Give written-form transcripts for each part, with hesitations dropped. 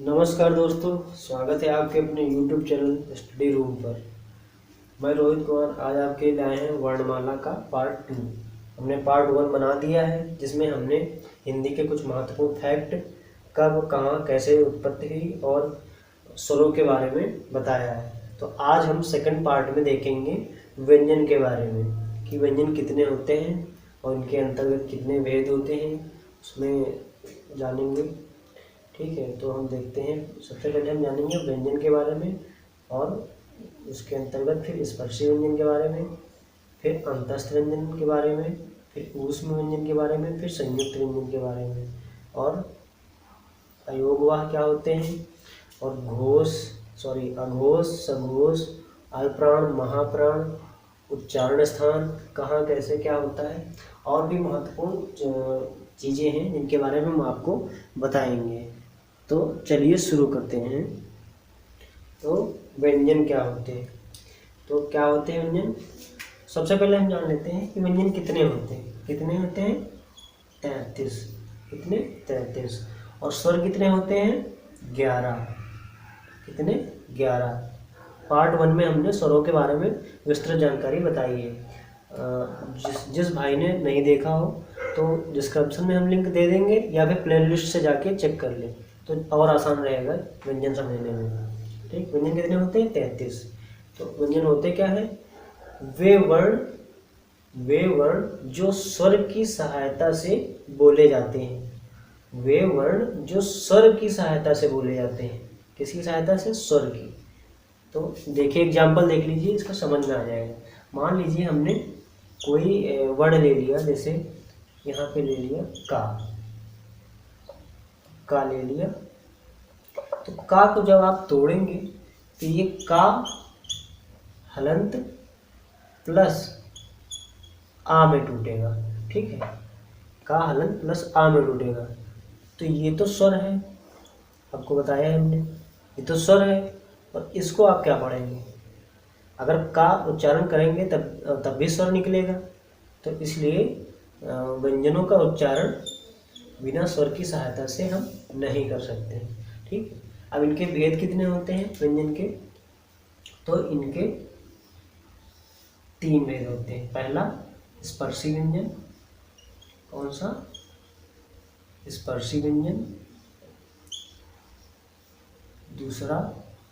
नमस्कार दोस्तों, स्वागत है आपके अपने YouTube चैनल स्टडी रूम पर। मैं रोहित कुमार आज आपके लिए आए हैं वर्णमाला का पार्ट 2। हमने पार्ट 1 बना दिया है, जिसमें हमने हिंदी के कुछ महत्वपूर्ण फैक्ट, कब कहाँ कैसे उत्पत्ति हुई और स्वरों के बारे में बताया है। तो आज हम सेकंड पार्ट में देखेंगे व्यंजन के बारे में, कि व्यंजन कितने होते हैं और इनके अंतर्गत कितने भेद होते हैं, उसमें जानेंगे। ठीक है, तो हम देखते हैं। सबसे पहले हम जानेंगे व्यंजन के बारे में और उसके अंतर्गत फिर स्पर्शी व्यंजन के बारे में, फिर अंतस्थ व्यंजन के बारे में, फिर ऊष्म व्यंजन के बारे में, फिर संयुक्त व्यंजन के बारे में, और अयोगवाह क्या होते हैं, और अघोष, सघोष, अल्पप्राण, महाप्राण, उच्चारण स्थान कहाँ कैसे क्या होता है, और भी महत्वपूर्ण चीज़ें हैं जिनके बारे में हम आपको बताएंगे। तो चलिए शुरू करते हैं। तो व्यंजन क्या होते हैं? तो क्या होते हैं व्यंजन? सबसे पहले हम जान लेते हैं कि व्यंजन कितने होते हैं। कितने होते हैं? 33। कितने? 33। और स्वर कितने होते हैं? 11। कितने? 11। पार्ट 1 में हमने स्वरों के बारे में विस्तृत जानकारी बताई है। जिस भाई ने नहीं देखा हो तो डिस्क्रिप्शन में हम लिंक दे देंगे, या फिर प्लेलिस्ट से जाके चेक कर लें तो और आसान रहेगा व्यंजन समझने में। ठीक, व्यंजन कितने होते हैं? 33। तो व्यंजन होते क्या है? वे वर्ण जो स्वर की सहायता से बोले जाते हैं। वे वर्ण जो स्वर की सहायता से बोले जाते हैं। किसकी सहायता से? स्वर की। तो देखिए, एग्जाम्पल देख लीजिए, इसका समझ में आ जाएगा। मान लीजिए हमने कोई वर्ण ले लिया, जैसे यहाँ पे ले लिया का ले लिया। तो का को जब आप तोड़ेंगे तो ये का हलंत प्लस आ में टूटेगा। ठीक है, का हलंत प्लस आ में टूटेगा। तो ये तो स्वर है, आपको बताया है हमने, ये तो स्वर है। और इसको आप क्या पढ़ेंगे? अगर का उच्चारण करेंगे तब भी स्वर निकलेगा। तो इसलिए व्यंजनों का उच्चारण बिना स्वर की सहायता से हम नहीं कर सकते। ठीक है, अब इनके भेद कितने होते हैं व्यंजन के? तो इनके 3 भेद होते हैं। पहला स्पर्शी व्यंजन। कौन सा? स्पर्शी व्यंजन। दूसरा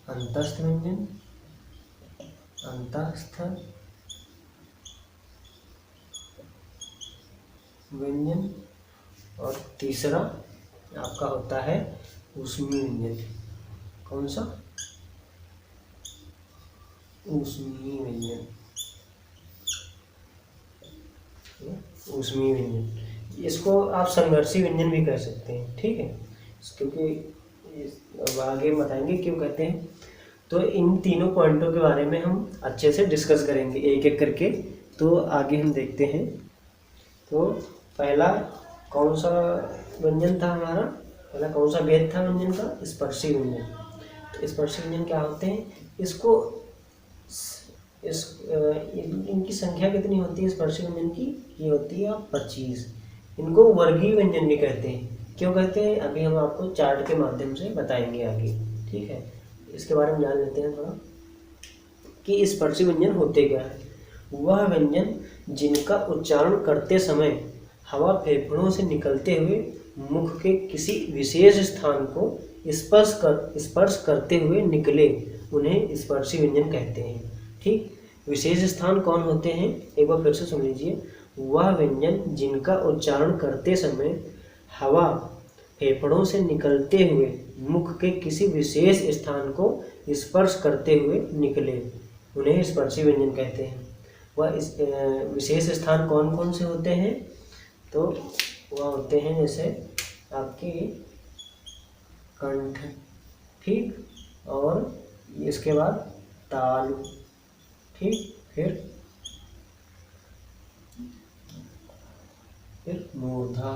अंतस्थ व्यंजन, अंतस्थ व्यंजन। और तीसरा आपका होता है ऊष्मी व्यंजन। कौन सा? ऊष्मी व्यंजन। ऊष्मी व्यंजन, इसको आप संघर्षी व्यंजन भी कह सकते हैं। ठीक है, क्योंकि अब आगे बताएंगे क्यों कहते हैं। तो इन तीनों पॉइंटों के बारे में हम अच्छे से डिस्कस करेंगे एक एक करके। तो आगे हम देखते हैं। तो पहला कौन सा व्यंजन था हमारा? पहला कौन सा भेद था व्यंजन का? स्पर्शी व्यंजन। तो स्पर्शी व्यंजन क्या होते हैं? इनकी संख्या कितनी होती है स्पर्शी व्यंजन की? ये होती है 25। इनको वर्गीय व्यंजन भी कहते हैं। क्यों कहते हैं? अभी हम आपको चार्ट के माध्यम से बताएंगे आगे। ठीक है, इसके बारे में जान लेते हैं थोड़ा कि स्पर्शी व्यंजन होते क्या है। वह व्यंजन जिनका उच्चारण करते समय हवा फेफड़ों से निकलते हुए मुख के किसी विशेष स्थान को स्पर्श करते हुए निकले, उन्हें स्पर्शी व्यंजन कहते हैं। ठीक, विशेष स्थान कौन होते हैं? एक बार फिर से सुन लीजिए। वह व्यंजन जिनका उच्चारण करते समय हवा फेफड़ों से निकलते हुए मुख के किसी विशेष स्थान को स्पर्श करते हुए निकले, उन्हें स्पर्शी व्यंजन कहते हैं। वह विशेष स्थान कौन कौन से होते हैं? तो वह होते हैं जैसे आपके कंठ, ठीक, और इसके बाद तालु, ठीक, फिर मूर्धा,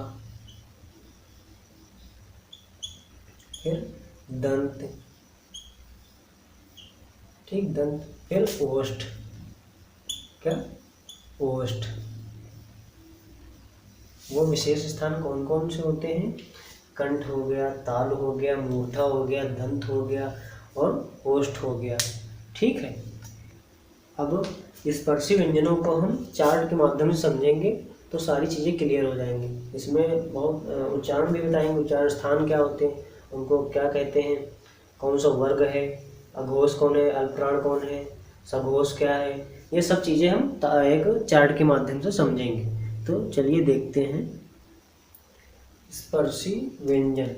फिर दंत, ठीक, दंत, फिर ओष्ठ। क्या? ओष्ठ। वो विशेष स्थान कौन कौन से होते हैं? कंठ हो गया, ताल हो गया, मूर्धा हो गया, दंत हो गया और ओष्ठ हो गया। ठीक है, अब स्पर्शी व्यंजनों को हम चार्ट के माध्यम से समझेंगे तो सारी चीज़ें क्लियर हो जाएंगी। इसमें बहुत उच्चारण भी बताएंगे, उच्चारण स्थान क्या होते हैं, उनको क्या कहते हैं, कौन सा वर्ग है, अघोष कौन है, अल्पप्राण कौन है, सघोष क्या है, ये सब चीज़ें हम एक चार्ट के माध्यम से समझेंगे। तो चलिए देखते हैं स्पर्शी व्यंजन।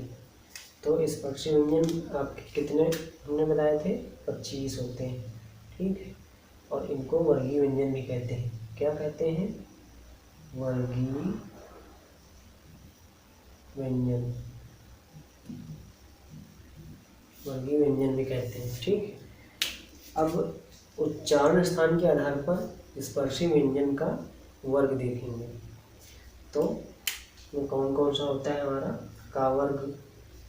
तो स्पर्शी व्यंजन आपके कितने हमने बताए थे, 25 होते हैं। ठीक है, और इनको वर्गीय व्यंजन भी कहते हैं। क्या कहते हैं, वर्गीय व्यंजन, वर्गीय व्यंजन भी कहते हैं। ठीक है, अब उच्चारण स्थान के आधार पर स्पर्शी व्यंजन का वर्ग देखेंगे। तो ये कौन कौन सा होता है हमारा, का वर्ग,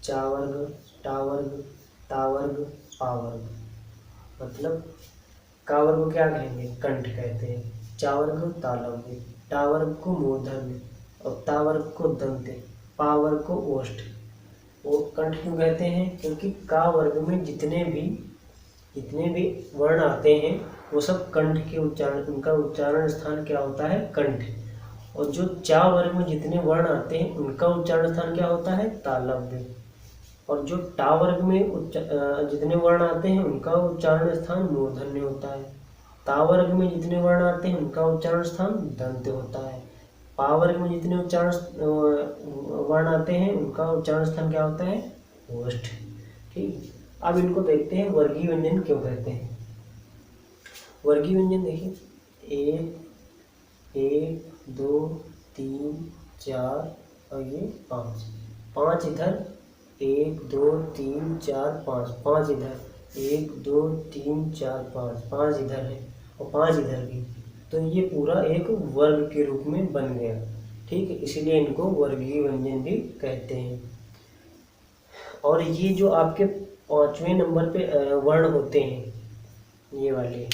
चा वर्ग, टा वर्ग, ता वर्ग, पा वर्ग। मतलब का वर्ग को क्या कहेंगे, कंठ कहते हैं, चा वर्ग को तालव्य, टा वर्ग को मूर्धन्य और ता वर्ग को दंत, पा वर्ग को ओष्ठ। वो कंठ क्यों कहते हैं, क्योंकि का वर्ग में जितने भी वर्ण आते हैं वो सब कंठ के उच्चारण, उनका उच्चारण स्थान क्या होता है, कंठ। और जो चा वर्ग में जितने वर्ण आते हैं उनका उच्चारण स्थान क्या होता है, तालव्य। और जो टा वर्ग में जितने वर्ण आते हैं उनका उच्चारण स्थान मूर्धन्य होता है। ता वर्ग में जितने वर्ण आते हैं उनका उच्चारण स्थान दंत होता है। पा वर्ग में जितने उच्चारण वर्ण आते हैं उनका उच्चारण स्थान क्या होता है, ओष्ठ। ठीक, अब इनको देखते हैं वर्गीय व्यंजन क्यों कहते हैं। वर्गीय व्यंजन देखिए, 1 2 3 4 और ये 5 इधर, 1 2 3 4 5 इधर, 1 2 3 4 5 इधर है और 5 इधर भी। तो ये पूरा एक वर्ग के रूप में बन गया। ठीक है, इसीलिए इनको वर्गीय व्यंजन भी कहते हैं। और ये जो आपके 5वें नंबर पे वर्ण होते हैं, ये वाले,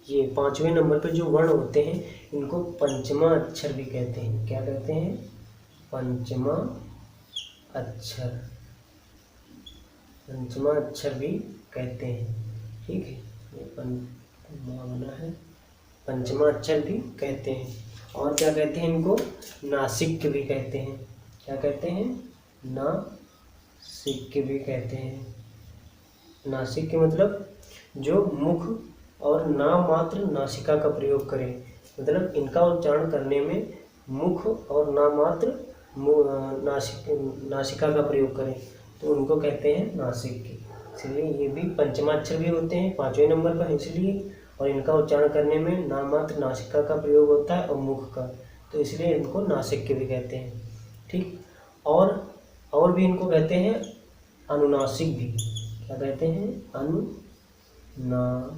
ये 5वें नंबर पे जो वर्ण होते हैं इनको पंचमा अक्षर भी कहते हैं। क्या कहते हैं, पंचमा अक्षर, पंचमा अक्षर भी कहते हैं। ठीक है, ये बना है, पंचमा अक्षर भी कहते हैं। और क्या कहते हैं इनको, नासिक भी कहते हैं। क्या कहते हैं, नासिक भी कहते हैं। नासिक के मतलब जो मुख और नाम मात्र नासिका का प्रयोग करें, मतलब इनका उच्चारण करने में मुख और नाम मात्र नासिका का प्रयोग करें तो उनको कहते हैं नासिक। इसलिए ये भी पंचमाक्षर भी होते हैं, 5वें नंबर पर इसलिए, और इनका उच्चारण करने में नाम मात्र नासिका का प्रयोग होता है और मुख का, तो इसलिए इनको नासिक भी कहते हैं। ठीक, और भी इनको कहते हैं अनुनासिक भी। क्या कहते हैं, अनुनासिक।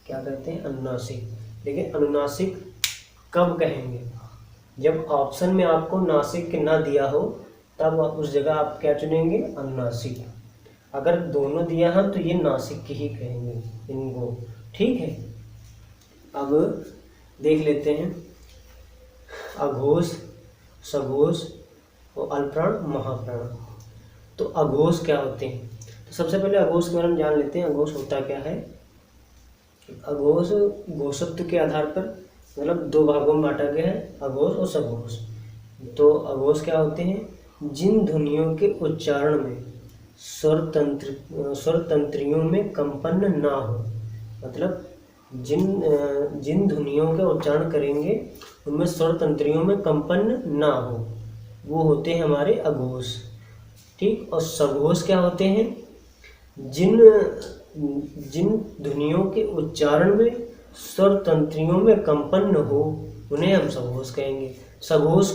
क्या कहते हैं, अनुनासिक। देखिए अनुनासिक कब कहेंगे, जब ऑप्शन में आपको नासिक ना दिया हो तब उस जगह आप क्या चुनेंगे, अनुनासिक। अगर दोनों दिया है तो ये नासिक ही कहेंगे इनको। ठीक है, अब देख लेते हैं अघोष, सघोष और अल्पप्राण, महाप्राण। तो अघोष क्या होते हैं, तो सबसे पहले अघोष के बारे में जान लेते हैं। अघोष होता क्या है, अघोष घोषत्व के आधार पर मतलब 2 भागों में बांटा गया है, अघोष और सघोष। तो अघोष क्या होते हैं, जिन ध्वनियों के उच्चारण में स्वर तंत्रियों में कंपन ना हो, मतलब जिन ध्वनियों का उच्चारण करेंगे उनमें स्वर तंत्रियों में कंपन ना हो, वो होते हैं हमारे अघोष। ठीक, और सघोष क्या होते हैं, जिन ध्वनियों के उच्चारण में स्वर तंत्रियों में कंपन न हो उन्हें हम सघोष कहेंगे। सघोष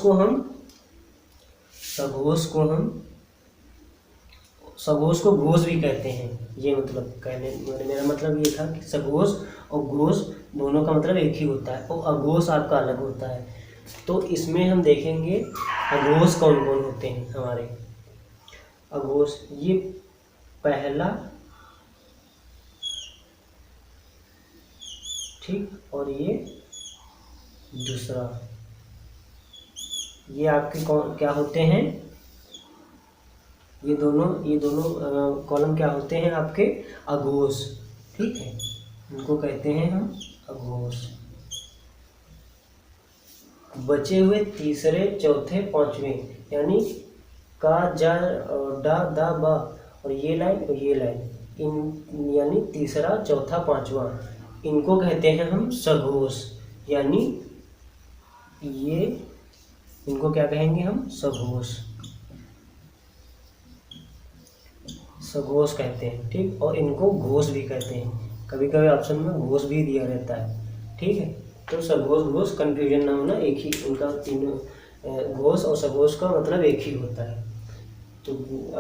को घोष भी कहते हैं। ये मतलब कहने मेरा मतलब ये था कि सघोष और घोष दोनों का मतलब एक ही होता है और अघोष आपका अलग होता है। तो इसमें हम देखेंगे अघोष कौन कौन होते हैं हमारे। अघोष, ये पहला, ठीक, और ये दूसरा। ये आपके क्या होते हैं, ये दोनों कॉलम क्या होते हैं आपके, अघोष। ठीक है, इनको कहते हैं हम अघोष। बचे हुए तीसरे, चौथे, पांचवें, यानी का, जा, डा, दा, बा, और ये लाइन और ये लाइन, इन यानी तीसरा, चौथा, पांचवा, इनको कहते हैं हम सघोष। यानी ये, इनको क्या कहेंगे हम, सघोष, सघोष कहते हैं। ठीक, और इनको घोष भी कहते हैं, कभी कभी ऑप्शन में घोष भी दिया रहता है। ठीक है, तो सघोष घोष कंफ्यूजन ना होना, एक ही उनका तीनों, घोष और सघोष का मतलब एक ही होता है। तो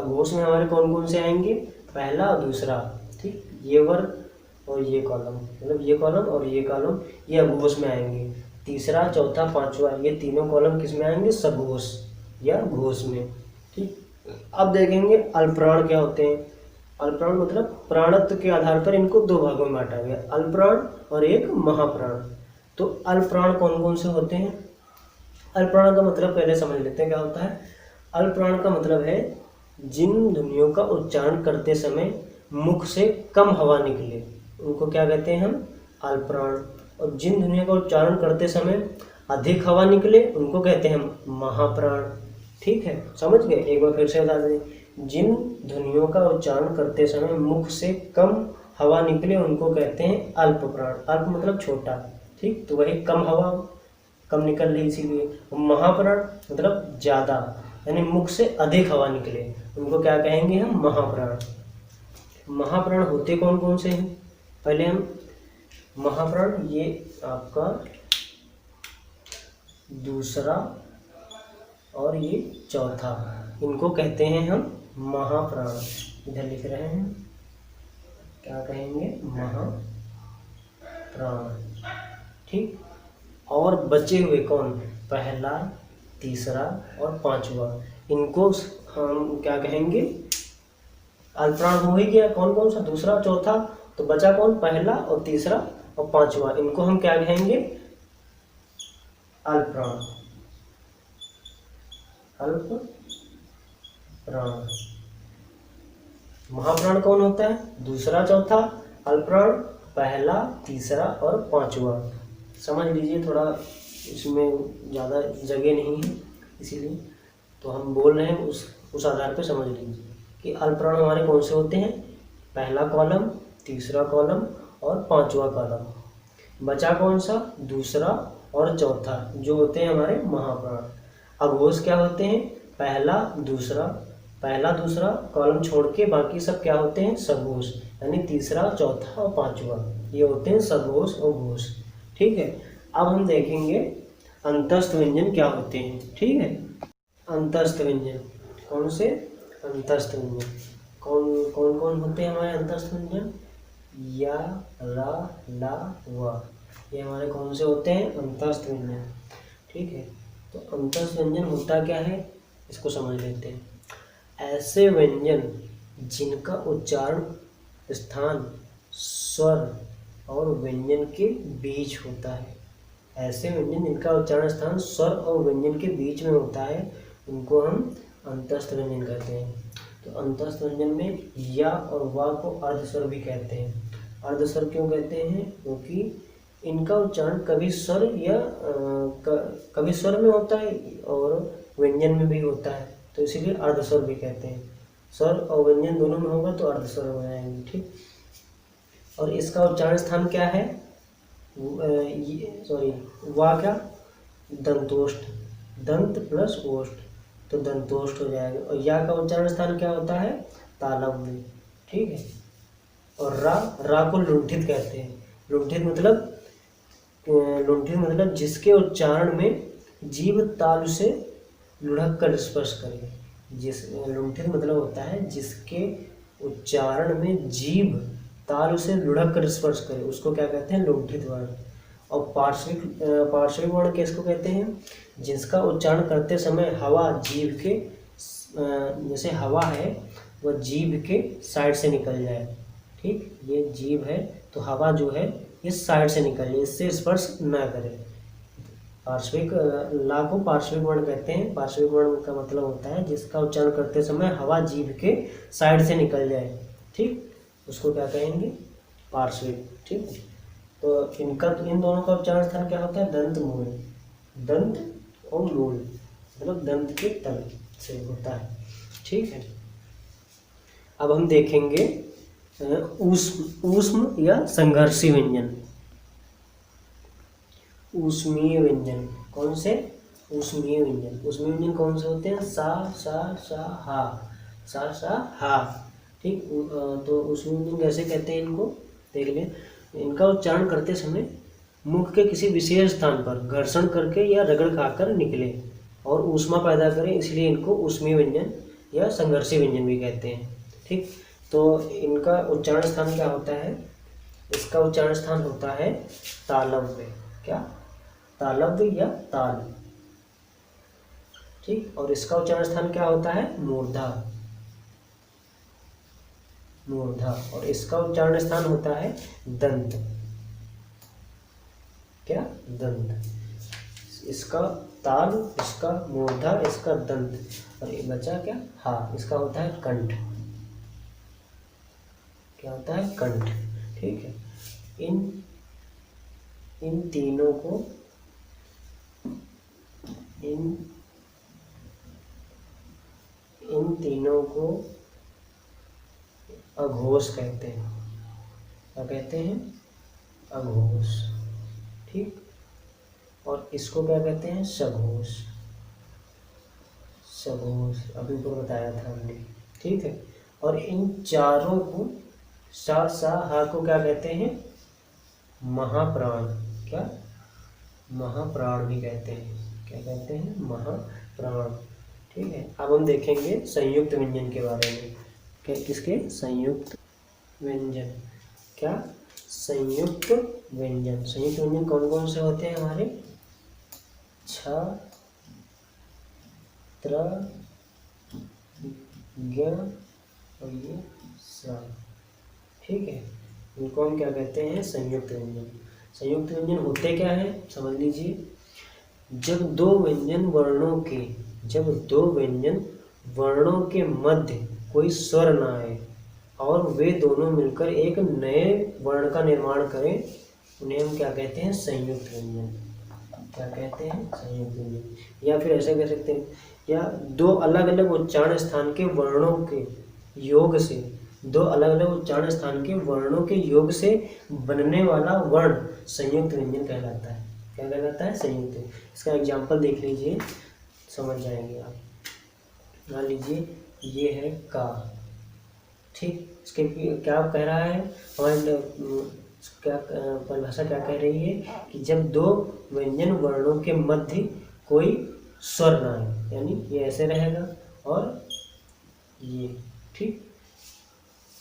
घोष में हमारे कौन कौन से आएंगे, पहला और दूसरा। ठीक, ये वर्ग और ये कॉलम, मतलब ये कॉलम और ये कॉलम, ये अघोष में आएंगे। तीसरा, चौथा, पांचवा, ये तीनों कॉलम किस में आएंगे, सघोष या घोष में। ठीक, अब देखेंगे अल्पप्राण क्या होते हैं। अल्पप्राण मतलब प्राणत्व के आधार पर इनको दो भागों में बांटा गया, अल्पप्राण और एक महाप्राण। तो अल्पप्राण कौन कौन से होते हैं, अल्पप्राण का मतलब पहले समझ लेते हैं क्या होता है। अल्पप्राण का मतलब है जिन ध्वनियों का उच्चारण करते समय मुख से कम हवा निकले, उनको क्या कहते हैं हम, अल्पप्राण। और जिन ध्वनियों का उच्चारण करते समय अधिक हवा निकले, उनको कहते हैं हम महाप्राण। ठीक है, समझ गए, एक बार फिर से बता दें, जिन ध्वनियों का उच्चारण करते समय मुख से कम हवा निकले, उनको कहते हैं अल्पप्राण। अल्प मतलब छोटा, ठीक, तो वही कम हवा कम निकल रही इसीलिए। महाप्राण मतलब ज़्यादा, यानी मुख से अधिक हवा निकले, उनको क्या कहेंगे हम, महाप्राण। महाप्राण होते कौन कौन से हैं, पहले हम महाप्राण, ये आपका दूसरा और ये चौथा, इनको कहते हैं हम महाप्राण। इधर लिख रहे हैं, क्या कहेंगे, महाप्राण। ठीक, और बचे हुए कौन, पहला, तीसरा और पांचवा, इनको हम क्या कहेंगे, अल्पप्राण हो ही गया। कौन कौन सा, दूसरा, चौथा, तो बचा कौन, पहला और तीसरा और पांचवा, इनको हम क्या कहेंगे, अल्पप्राण। अल्पप्राण। महाप्राण कौन होता है, दूसरा, चौथा, अल्पप्राण पहला, तीसरा और पांचवा। समझ लीजिए, थोड़ा इसमें ज़्यादा जगह नहीं है इसीलिए तो हम बोल रहे हैं, उस आधार पर समझ लीजिए कि अल्पप्राण हमारे कौन से होते हैं, पहला कॉलम, तीसरा कॉलम और पांचवा कॉलम। बचा कौन सा, दूसरा और चौथा, जो होते हैं हमारे महाप्राण। अघोष क्या होते हैं, पहला दूसरा कॉलम छोड़ के बाकी सब क्या होते हैं, सघोष, यानी तीसरा, चौथा और पांचवा, ये होते हैं सघोष और घोष। ठीक है, अब हम देखेंगे अंतस्थ व्यंजन क्या होते हैं। ठीक है, अंतस्थ व्यंजन कौन से, अंतस्थ व्यंजन कौन कौन कौन होते हैं हमारे अंतस्थ व्यंजन, या, रा, ला, वा, ये हमारे कौन से होते हैं, अंतस्थ व्यंजन। ठीक है, तो अंतस्थ व्यंजन होता क्या है, इसको समझ लेते हैं। ऐसे व्यंजन जिनका उच्चारण स्थान स्वर और व्यंजन के बीच होता है, ऐसे व्यंजन जिनका उच्चारण स्थान स्वर और व्यंजन के बीच में होता है, उनको हम अंतस्थ व्यंजन कहते हैं। तो अंतस्थ व्यंजन में या और वा को अर्धस्वर भी कहते हैं। अर्धस्वर क्यों कहते हैं, क्योंकि इनका उच्चारण कभी स्वर या कभी स्वर में होता है और व्यंजन में भी होता है, तो इसीलिए अर्धस्वर भी कहते हैं। स्वर और व्यंजन दोनों में होगा तो अर्धस्वर हो जाएंगे। ठीक, और इसका उच्चारण स्थान क्या है, वा क्या, दंतोष्ठ, दंत प्लस ओष्ठ, तो दंतोष्ठ हो जाएगा। और या का उच्चारण स्थान क्या होता है, तालव्य में। ठीक है, और रा को लुंठित कहते हैं। लुंठित मतलब जिसके उच्चारण में जीभ तालु से लुढ़क कर स्पर्श करे। लुंठित मतलब होता है जिसके उच्चारण में जीभ तालु से लुढ़क कर स्पर्श करे, उसको क्या कहते हैं, लुंठित वर्ण। और पार्श्विक वर्ण किसको कहते हैं, जिसका उच्चारण करते समय हवा जीभ के, जैसे हवा है वह जीभ के साइड से निकल जाए। ठीक, ये जीभ है तो हवा जो है इस साइड से निकल जाए, इससे स्पर्श न करे। पार्श्विक ला को पार्श्विक वर्ण कहते हैं। पार्श्विक वर्ण का मतलब होता है जिसका उच्चारण करते समय हवा जीभ के साइड से निकल जाए, ठीक, उसको क्या कहेंगे, पार्श्विक। ठीक, तो इनका, इन दोनों का उच्चारण स्थान क्या होता है, दंत मूल। दंत और मूल मतलब दंत के तल से होता है। ठीक है, अब हम देखेंगे ऊष्म या संघर्षी व्यंजन। ऊष्मीय व्यंजन कौन से, ऊष्मीय व्यंजन। ऊष्मीय व्यंजन कौन से होते हैं, सा सा हा, सा सा हा। ठीक, तो ऊष्मीय व्यंजन कैसे कहते हैं इनको, देख लें। इनका उच्चारण करते समय मुख के किसी विशेष स्थान पर घर्षण करके या रगड़ खाकर निकले और ऊष्मा पैदा करें, इसलिए इनको ऊष्मीय व्यंजन या संघर्षी व्यंजन भी कहते हैं। ठीक, तो इनका उच्चारण स्थान क्या होता है, इसका उच्चारण स्थान होता है तालव्य। क्या, तालव्य या ताल। ठीक, और इसका उच्चारण स्थान क्या होता है, मूर्धा। मूर्धा, और इसका उच्चारण स्थान होता है दंत। क्या, दंत। इसका ताल, इसका मूर्धा, इसका दंत, और ये बचा क्या, हा, इसका होता है कंठ। क्या होता है, कंठ। ठीक है, इन तीनों को इन तीनों को अघोष कहते हैं। क्या कहते हैं, अघोष। ठीक, और इसको क्या कहते हैं, सघोष। सघोष अभी ऊपर बताया था हमने। ठीक है, और इन चारों को सा सा हा को क्या कहते हैं, महाप्राण। क्या, महाप्राण भी कहते हैं। क्या कहते हैं, महाप्राण। ठीक है, अब हम देखेंगे संयुक्त व्यंजन के बारे में। क्या, किसके, संयुक्त व्यंजन। क्या, संयुक्त व्यंजन। संयुक्त व्यंजन कौन कौन से होते हैं हमारे, छ, त्र, ज्ञ और ये स। ठीक है, इनको हम क्या कहते हैं, संयुक्त व्यंजन। संयुक्त व्यंजन होते क्या है, समझ लीजिए। जब दो व्यंजन वर्णों के मध्य कोई स्वर न आए और वे दोनों मिलकर एक नए वर्ण का निर्माण करें, उन्हें हम क्या कहते हैं, संयुक्त व्यंजन। क्या कहते हैं, संयुक्त व्यंजन। या फिर ऐसे कह सकते हैं, या दो अलग अलग उच्चारण स्थान के वर्णों के योग से, दो अलग अलग उच्चारण स्थान के वर्णों के योग से बनने वाला वर्ण संयुक्त व्यंजन कहलाता है। क्या कहलाता है, संयुक्त। इसका एग्जाम्पल देख लीजिए, समझ जाएंगे आप। मान लीजिए ये है का। ठीक, इसके क्या कह रहा है, क्या परिभाषा क्या कह रही है कि जब दो व्यंजन वर्णों के मध्य कोई स्वर ना आए, यानी ये ऐसे रहेगा और ये। ठीक,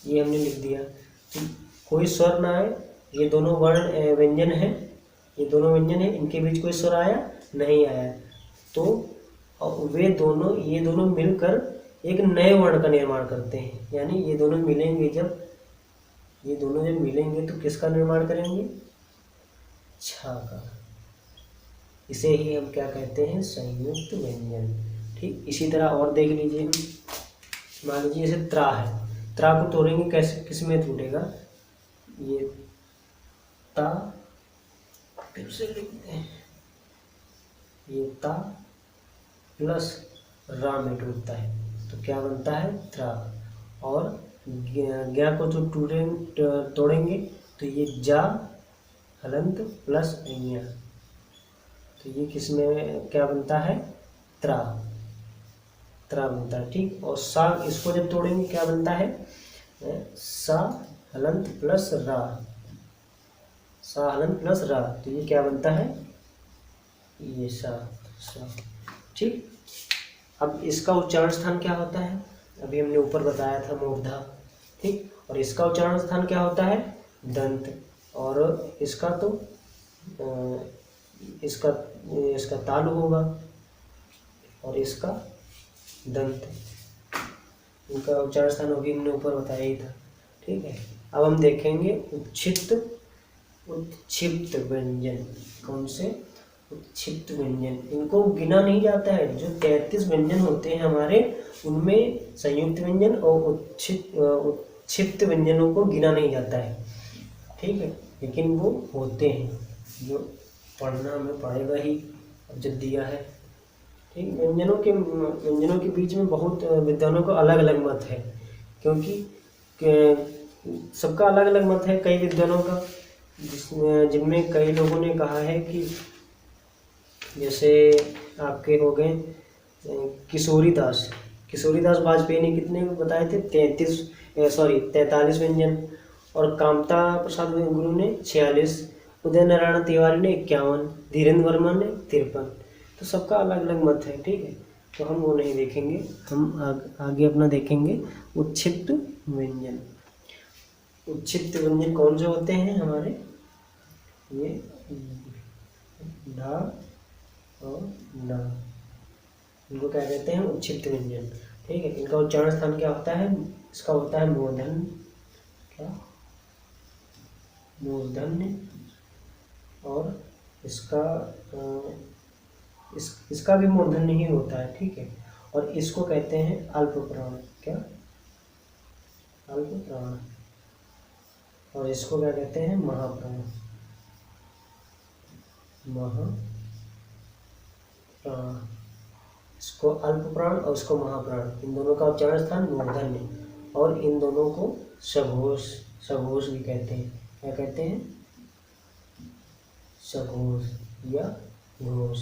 ये हमने लिख दिया कि कोई स्वर ना आए, ये दोनों वर्ण व्यंजन है, ये दोनों व्यंजन है, इनके बीच कोई स्वर आया नहीं आया, तो वे दोनों, ये दोनों मिलकर एक नए वर्ण का निर्माण करते हैं। यानी ये दोनों मिलेंगे, जब मिलेंगे तो किसका निर्माण करेंगे, छा का। इसे ही हम क्या कहते हैं, संयुक्त व्यंजन। ठीक, इसी तरह और देख लीजिए हम। मान लीजिए जैसे त्रा है, त्रा को तोड़ेंगे कैसे, किस में टूटेगा, ये ता, फिर से लिखते हैं, ये ता प्लस रा में टूटता है, तो क्या बनता है, त्रा। और ज्ञा को जो तोड़ेंगे तो ये जा हलंत प्लस अइया, तो ये किस में क्या बनता है, त्रा। त्रा बनता है। ठीक, और सा, इसको जब तोड़ेंगे क्या बनता है, सा हलंत प्लस रा, सा हलंत प्लस रा, तो ये क्या बनता है, ये सा। ठीक, अब इसका उच्चारण स्थान क्या होता है, अभी हमने ऊपर बताया था, मूर्धा। ठीक, और इसका उच्चारण स्थान क्या होता है, दंत। और इसका तो इसका तालु होगा और इसका दंत। इनका उच्चारण स्थान अभी हमने ऊपर बताया ही था। ठीक है, अब हम देखेंगे उच्छिष्ट उत्क्षिप्त व्यंजन। कौन से? उत्क्षिप्त व्यंजन। इनको गिना नहीं जाता है। जो 33 व्यंजन होते हैं हमारे, उनमें संयुक्त व्यंजन और उत्क्षिप्त व्यंजनों को गिना नहीं जाता है, ठीक है, लेकिन वो होते हैं, जो पढ़ना हमें पड़ेगा ही जब दिया है, ठीक। व्यंजनों के बीच में बहुत विद्वानों का अलग अलग मत है, क्योंकि सबका अलग अलग मत है कई विद्वानों का, जिनमें कई लोगों ने कहा है कि जैसे आपके हो गए किशोरी दास वाजपेयी ने कितने बताए थे? 43 व्यंजन। और कामता प्रसाद गुरु ने 46, उदय नारायण तिवारी ने 51, धीरेन्द्र वर्मा ने 53। तो सबका अलग अलग मत है, ठीक है, तो हम वो नहीं देखेंगे। हम आगे अपना देखेंगे उत्क्षिप्त व्यंजन। उत्क्षिप्त व्यंजन कौन से होते हैं हमारे? ये ढा और ना, इनको क्या कहते हैं? उत्क्षिप्त व्यंजन, ठीक है। इनका उच्चारण स्थान क्या होता है? इसका होता है मूर्धन्य, क्या? मूर्धन्य। और इसका भी मूर्धन्य ही होता है, ठीक है। और इसको कहते हैं अल्प प्राण, क्या? अल्प प्राण। और इसको क्या कहते हैं? महाप्राण। इसको अल्प प्राण और इसको महाप्राण, इन दोनों का उच्चारण स्थान मूर्धन्य, और इन दोनों को सघोष भी कहते हैं। क्या कहते हैं? सघोष या घोष,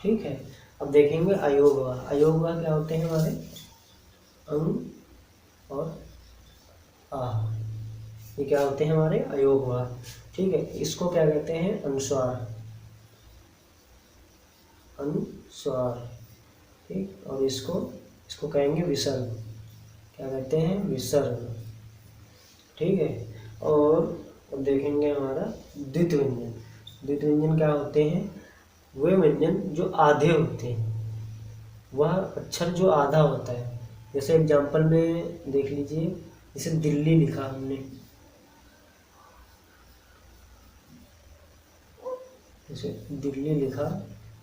ठीक है। अब देखेंगे अयोगवा। अयोगवा क्या होते हैं हमारे? अंग और आ, ये क्या होते हैं हमारे? अयोगवा, ठीक है। इसको क्या कहते हैं? अनुस्वार, ठीक। और इसको कहेंगे विसर्ग, क्या कहते हैं? विसर्ग, ठीक है। और अब देखेंगे हमारा द्वित व्यंजन। द्वित व्यंजन क्या होते हैं? वे व्यंजन जो आधे होते हैं, वह अक्षर जो आधा होता है। जैसे एग्जाम्पल में देख लीजिए, जैसे दिल्ली लिखा हमने, जैसे दिल्ली लिखा,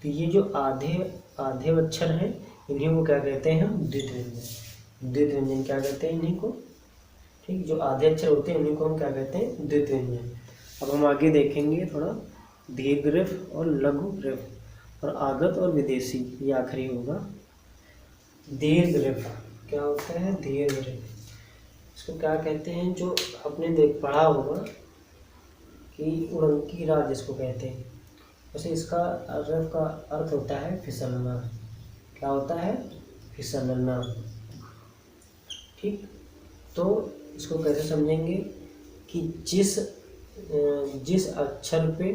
तो ये जो आधे अक्षर हैं, इन्हीं को क्या कहते हैं? हम द्वित व्यंजन। द्वित व्यंजन क्या कहते हैं इन्हीं को, ठीक। जो आधे अक्षर होते हैं उन्हीं को हम क्या कहते हैं? द्वित व्यंजन। अब हम आगे देखेंगे थोड़ा दीर्घ रेफ और लघु रेफ, और आगत और विदेशी, ये आखिरी होगा। दीर्घ रेफ क्या होता है? दीर्घ रेफ, इसको क्या कहते हैं? जो आपने पढ़ा होगा कि उड़नकी राज जिसको कहते हैं, वैसे इसका रेफ का अर्थ होता है फिसलना। क्या होता है? फिसलना, ठीक। तो इसको कैसे समझेंगे कि जिस अक्षर पे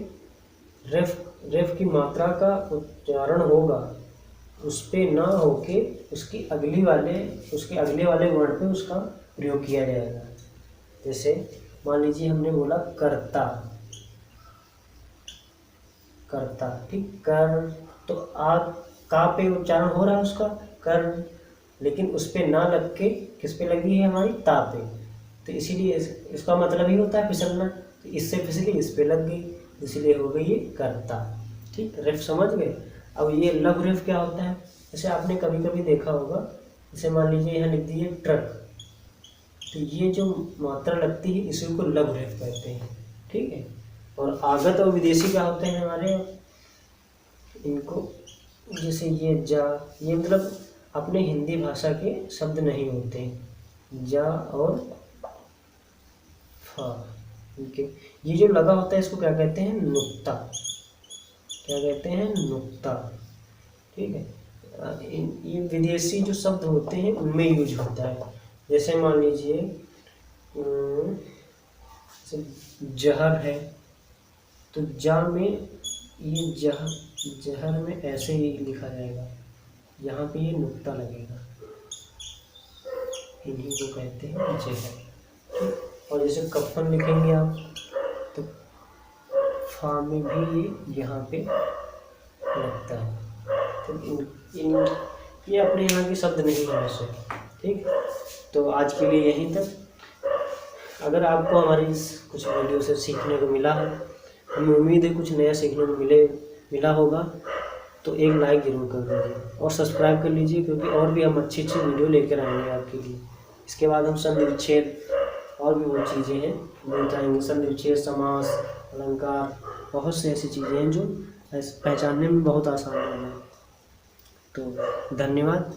रेफ की मात्रा का उच्चारण होगा, उस पे ना होके उसके अगले वाले वर्ड पे उसका प्रयोग किया जाएगा। जैसे मान लीजिए हमने बोला कर्ता, ठीक। कर, तो का पे उच्चारण हो रहा है उसका, कर, लेकिन उस पे ना लग के किस पे लगी है? हमारी ता पे। तो इसीलिए इसका मतलब ही होता है फिसलना। तो इससे फिसली, इस पे लग गई, इसीलिए हो गई ये कर्ता, ठीक। रेफ समझ गए। अब ये लघु रेफ क्या होता है? जैसे आपने कभी कभी देखा होगा, जैसे मान लीजिए यहाँ लिख दिए ट्रक, तो ये जो मात्रा लगती है इसी को लघु रेफ कहते हैं, ठीक है। और आगत और विदेशी क्या होते हैं हमारे? इनको जैसे ये मतलब अपने हिंदी भाषा के शब्द नहीं होते, जा और फा, ये जो लगा होता है इसको क्या कहते हैं? नुक्ता। क्या कहते हैं? नुक्ता, ठीक है। ये विदेशी जो शब्द होते हैं उनमें यूज होता है। जैसे मान लीजिए जहर है, तो जा में ये जहर में ऐसे ही लिखा जाएगा, यहाँ पे ये नुक्ता लगेगा, इन्हीं को कहते हैं जहर, ठीक। और जैसे कफन लिखेंगे आप, तो फा में भी ये यहाँ पे लगता है। तो ये अपने यहाँ के शब्द नहीं है वैसे, ठीक। तो आज के लिए यहीं तक। अगर आपको हमारी कुछ वीडियो से सीखने को मिला है हमें उम्मीद है कुछ नया सीखने को मिला होगा। तो एक लाइक ज़रूर कर दीजिए और सब्सक्राइब कर लीजिए, क्योंकि और भी हम अच्छी अच्छी वीडियो लेकर आएंगे आपके लिए। इसके बाद हम संधि विच्छेद और भी बहुत चीज़ें हैं बताएंगे। संधि विच्छेद, समास, अलंकार, बहुत सी ऐसी चीज़ें हैं जो पहचानने में बहुत आसान है। तो धन्यवाद।